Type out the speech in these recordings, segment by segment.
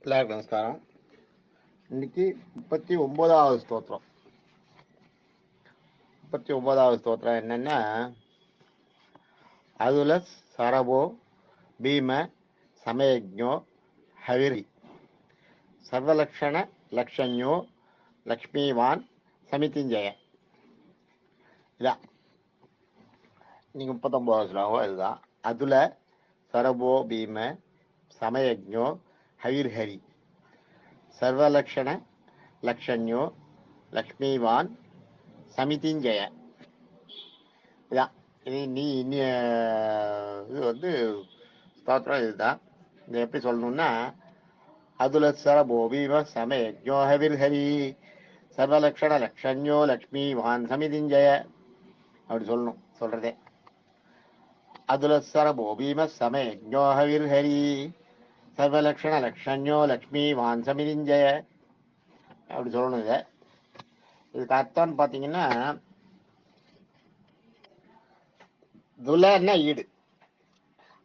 எல்லாருக்கும் நமஸ்காரம். இன்னைக்கு 39வது ஸ்தோத்திரம். 39வது ஸ்தோத்திரம் என்னன்னா, அதுல சரபோ பீம சமயஜோ ஹவிரி சர்வலக்ஷண லக்ஷண்யோ லக்ஷ்மிவான் சமிதிஞ்சய. இதான் இன்னைக்கு 39வது ஸ்லோகம். இதுதான். அதுல சரபோ பீம சமயஜோ ஹவிர்ஹரி சர்வலக்ஷண லக்ஷண்யோ லக்ஷ்மிவான் சமிதிஞ்சய. இதான் இது வந்து ஸ்தோத்திரம். இதுதான். இது எப்படி சொல்லணும்னா, அதுல சரபோ பீம சமயஜோ ஹவிர்ஹரி சர்வலக்ஷண லக்ஷண்யோ லக்ஷ்மிவான் சமிதிஞ்சய அப்படி சொல்லணும். சொல்றதே அதுல சரபோ பீம சமயஜோ ஹவிர்ஹரி சர்வலக்ஷண லக்ஷண்யோ லக்ஷ்மிவான் சமிதிஞ்சய அப்படி சொல்லணும். இதை இதுக்கு அர்த்தம்னு பார்த்தீங்கன்னா, துலன்னா ஈடு,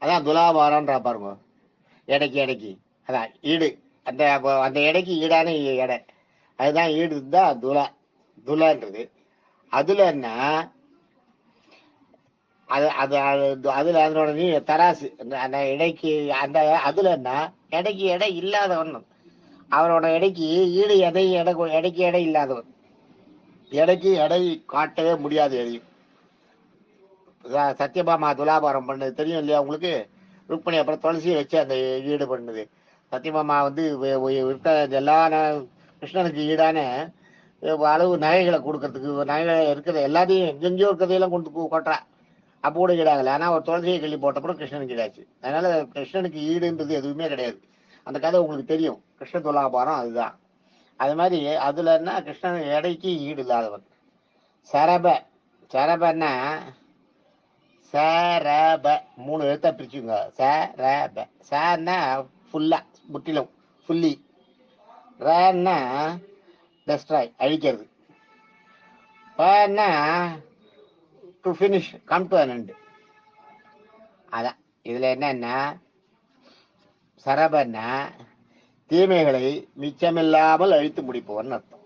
அதான் துலாபாரம்ன்றா பாருங்க. எடைக்கு அதான் ஈடு, அந்த அந்த எடைக்கு ஈடான எடை, அதுதான் ஈடு தான் துலான்றது. அதுலன்னா அது அது அதுல அதனோட தராசு, அந்த எடைக்கு அந்த அதுலன்னா எடைக்கு எடை இல்லாதவன், அவனோட எடைக்கு ஈடு எடைக்கு எடை இல்லாதவன், எடைக்கு எடை காட்டவே முடியாது எதையும். சத்யபாமா துலாபாரம் பண்ணது தெரியும் இல்லையா உங்களுக்கு? ருக்மணி அப்புறம் துளசியை வச்சு அந்த ஈடு பண்ணுது. சத்யபாமா வந்து எல்லா கிருஷ்ணனுக்கு ஈடான அளவு நகைகளை கொடுக்கறதுக்கு, நகைகளை இருக்கிற எல்லாத்தையும் எங்கெங்கயோ இருக்கிறதையெல்லாம் கொண்டு கொட்டுறா. அப்போ கூட ஈடாகலை. ஆனால் ஒரு துளசியை கிள்ளி போட்டப்பறம் கிருஷ்ணனுக்கு ஈடாச்சு. அதனால கிருஷ்ணனுக்கு ஈடுன்றது எதுவுமே கிடையாது. அந்த கதை உங்களுக்கு தெரியும். கிருஷ்ண துலாபாரம் அதுதான். அது மாதிரி அதுலன்னா கிருஷ்ணன் எடைக்கு ஈடு இல்லாதவன். சரபன்னா சரப, 3 எழுத்தா பிரிச்சுங்க. சரப. சன்னா ஃபுல்லா, முற்றிலும், ஃபுல்லி. ரன்னா டெஸ்ட்ராய், அழிக்கிறது. பன்னா to finish, come to an end. அதான் இதுல என்னன்னா, சரபன்னா தீமைகளை மிச்சமில்லாமல் அழித்து முடிப்பவன் அர்த்தம்.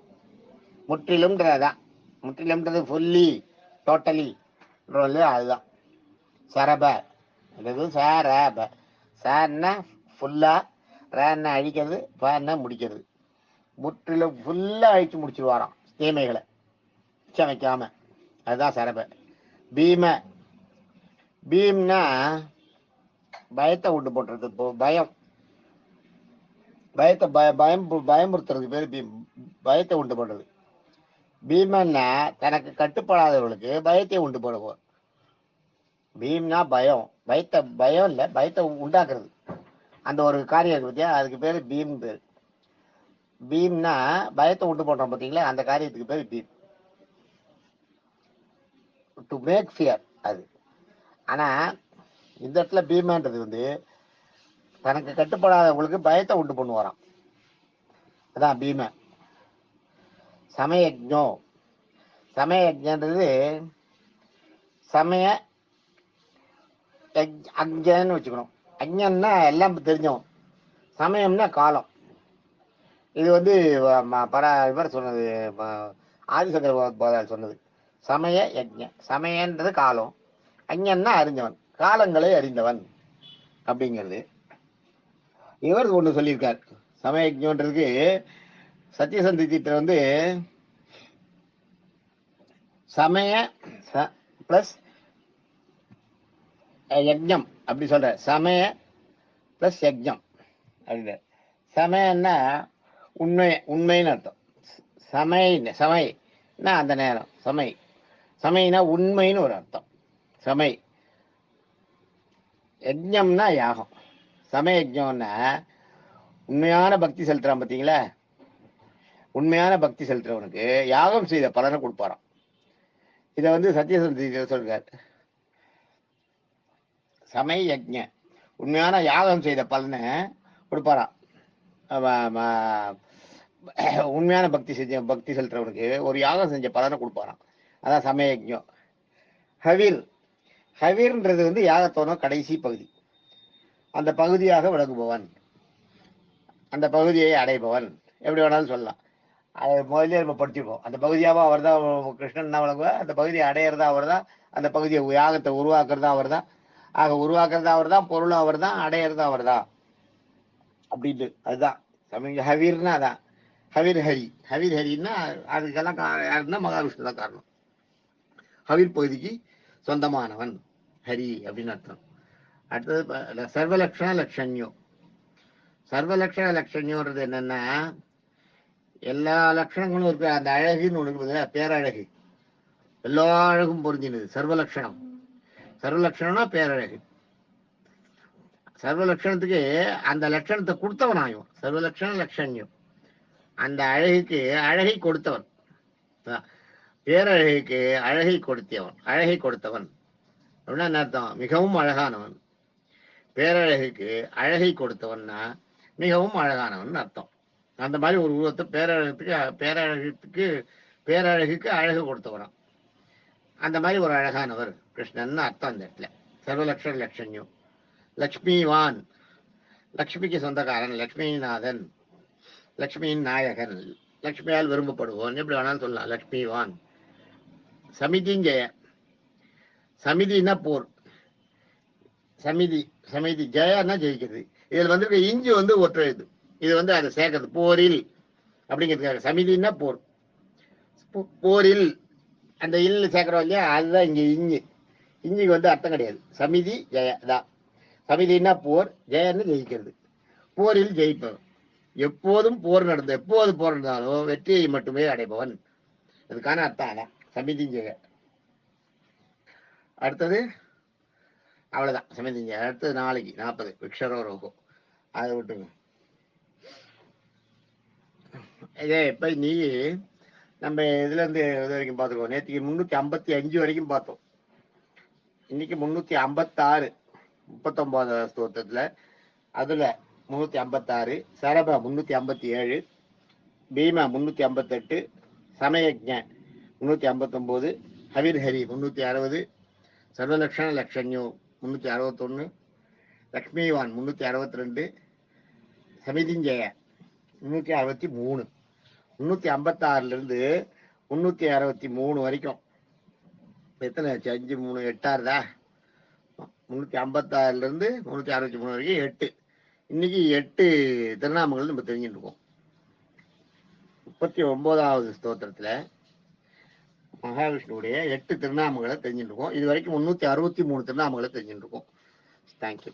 முற்றிலும்ன்றதான். முற்றிலும்ன்றது ஃபுல்லி, டோட்டலி, அதுதான் சரப. சரப. சார்னா ஃபுல்லா, ரேன்னா அழிக்கிறது, பான்னா முடிக்கிறது. முற்றிலும் ஃபுல்லா அழிச்சு முடிச்சிருவாராம் தீமைகளை மிச்சம் வைக்காம. அதுதான் சரப. பீம்னா பயத்தை உண்டு போட்டுறது. இப்போ பயமுறுத்துறதுக்கு பேர் பீம். பயத்தை உண்டு பண்றது. பீமன்னா தனக்கு கட்டுப்படாதவர்களுக்கு பயத்தை உண்டு போடுவோம். பீம்னா பயம், பயம் இல்ல, பயத்தை உண்டாக்குறது. அந்த ஒரு காரியம் பத்தியா, அதுக்கு பேரு பீம் பேரு. பீம்னா பயத்தை உண்டு பண்றோம் பாத்தீங்களா, அந்த காரியத்துக்கு பேரு பீம். டு மேக் ஃபியர் அது. ஆனா இந்த இடத்துல பீமான்றது வந்து தனக்கு கட்டுப்படாதவங்களுக்கு பயத்தை உண்டு பண்ணுவாராம். அதான் பீம. சமயஜன்றது சமய அஞ்சன்னு வச்சுக்கணும். அஞ்சன்னா எல்லாம் தெரிஞ்சோம். சமயம்னா காலம். இது வந்து இவர் சொன்னது, ஆதிசங்கர் சொன்னது. சமய யஜ்ஞம். சமயன்றது காலம், அஞ்ஞன்னா அறிஞ்சவன், காலங்களை அறிந்தவன் அப்படிங்கிறது. இவர் ஒண்ணு சொல்லியிருக்கார். சமயஜ்ஞன்றதுக்கு சத்தியசந்தி தீர்த்தர் வந்து சமய பிளஸ் யஜ்ஞம் அப்படி சொல்ற. சமய பிளஸ் யஜ்ஞம் அப்படின்ற. சமயன்னா உண்மைன்னு அர்த்தம். சமைனா அந்த நேரம். சமைனா உண்மைன்னு ஒரு அர்த்தம். சமை. யஜ்ஞம்னா யாகம். சமயஜ்ஞம்னா உண்மையான பக்தி செலுத்துறான் பார்த்தீங்களா, உண்மையான பக்தி செலுத்துறவனுக்கு யாகம் செய்த பலனை கொடுப்பாராம். இதை வந்து சத்தியசந்தி சொல்றார். சமய யஜ்ஞ, உண்மையான யாகம் செய்த பலனை கொடுப்பாராம். உண்மையான பக்தி செலுத்துறவனுக்கு ஒரு யாகம் செஞ்ச பலனை கொடுப்பாராம். அதான் சமய யஜ்ஞம். ஹவிர்ன்றது வந்து யாகத்தோட கடைசி பகுதி, அந்த பகுதியாக விளங்குபவன். அந்த பகுதியை அடைபவன், எப்படி வேணாலும் சொல்லலாம். அது முதல்ல நம்ம படிச்சிருக்கோம். அந்த பகுதியாவோ அவர் தான் கிருஷ்ணன் தான் வழங்குவார். அந்த பகுதியை அடையிறதா அவர் தான். அந்த பகுதியை யாகத்தை உருவாக்குறதா அவர் தான். ஆக உருவாக்குறதா அவர் தான், பொருளும் அவர் தான், அடையிறதா அவர் தான் அப்படின்ட்டு. அதுதான் சமீக ஹவீர்னா அதான். ஹவீர் ஹரி. ஹவீர் ஹரின்னா அதுக்கெல்லாம் யாருன்னா மகாவிஷ்ணு தான் காரணம். ஹவீர் பகுதிக்கு சொந்தமானவன் ஹரி அப்படின்னு அர்த்தம். அடுத்தது சர்வலக்ஷண லட்சண்யம். சர்வலக்ஷண லட்சண்யம்ன்றது என்னன்னா, எல்லா லட்சணங்களும் இருக்கு. அந்த அழகுன்னு ஒண்ணு இருக்குது, பேரழகு. எல்லா அழகும் பொருந்தினது சர்வலட்சணம். சர்வலட்சணம்னா பேரழகு. சர்வலட்சணத்துக்கு அந்த லட்சணத்தை கொடுத்தவன் சர்வலட்சண லட்சண்யம். அந்த அழகுக்கு அழகை கொடுத்தவன், பேரழகுக்கு அழகை கொடுத்தவன். அழகை கொடுத்தவன் அப்படின்னா என்ன அர்த்தம்? மிகவும் அழகானவன். பேரழகுக்கு அழகை கொடுத்தவன்னா மிகவும் அழகானவன் அர்த்தம். அந்த மாதிரி ஒரு உருவத்தை பேரழகுக்கு அழகு கொடுத்தவனாம். அந்த மாதிரி ஒரு அழகானவர் கிருஷ்ணன் அர்த்தம் அந்த இடத்துல. சர்வலட்சண லட்சண்யம். லக்ஷ்மிவான், லக்ஷ்மிக்கு சொந்தக்காரன், லக்ஷ்மிநாதன், லக்ஷ்மியின் நாயகன், லக்ஷ்மியால் விரும்பப்படுவோன், எப்படி வேணாலும் சொல்லலாம். லக்ஷ்மிவான். சமிதிஞ்சய. சமிதினா போர். சமிதி சமிதி ஜெயன்னா ஜெயிக்கிறது. இதுல வந்து இஞ்சி ஒற்றை இது. இது அதை சேர்க்கறது போரில் அப்படிங்கிறதுக்காக. சமிதினா போர். போரில் அந்த இல்லு சேர்க்கிறோம் இல்லையா, அதுதான் இங்க இஞ்சி. இஞ்சிக்கு அர்த்தம் கிடையாது. சமிதி ஜெய தான். சமிதினா போர், ஜெயன்னு ஜெயிக்கிறது. போரில் ஜெயிப்பவன். எப்போது போர் நடந்தாலும் வெற்றியை மட்டுமே அடைபவன். அதுக்கான அர்த்தம் அதான் சமிதி ஜெய. அடுத்தது அவ்வளவுதான் சமிதி ஜெய. அடுத்தது நாளைக்கு 40 விக்ஷரோரோகம். அதை விட்டுங்க. இதே இப்ப நீ நம்ம இதுல இருந்து இது வரைக்கும் பார்த்துருக்கோம். நேற்றுக்கு 355 வரைக்கும் பார்த்தோம். இன்னைக்கு 356, 39வது ஸ்தோத்திரத்துல. அதுல 356, சரப 357, பீமா 358, சமயஜ 359, ஹவிர்ஹரி 360, சர்வலக்ஷண லட்சண்யோ 361, லக்ஷ்மிவான் 362, சமிதிஞ்சய 363. 356 இருந்து 363 வரைக்கும் எத்தனை ஆச்சு? 5 3 8 356 இருந்து 363 வரைக்கும் 8. இன்னைக்கு 8 திருநாமங்கள் நம்ம தெரிஞ்சுட்டு இருக்கோம். 39வது ஸ்தோத்திரத்துல மகாவிஷ்ணுடைய 8 திருநாமங்களை தெரிஞ்சுட்டு இருக்கோம். இது வரைக்கும் 363 திருநாமங்களை தெரிஞ்சுட்டு இருக்கோம். தேங்க்யூ.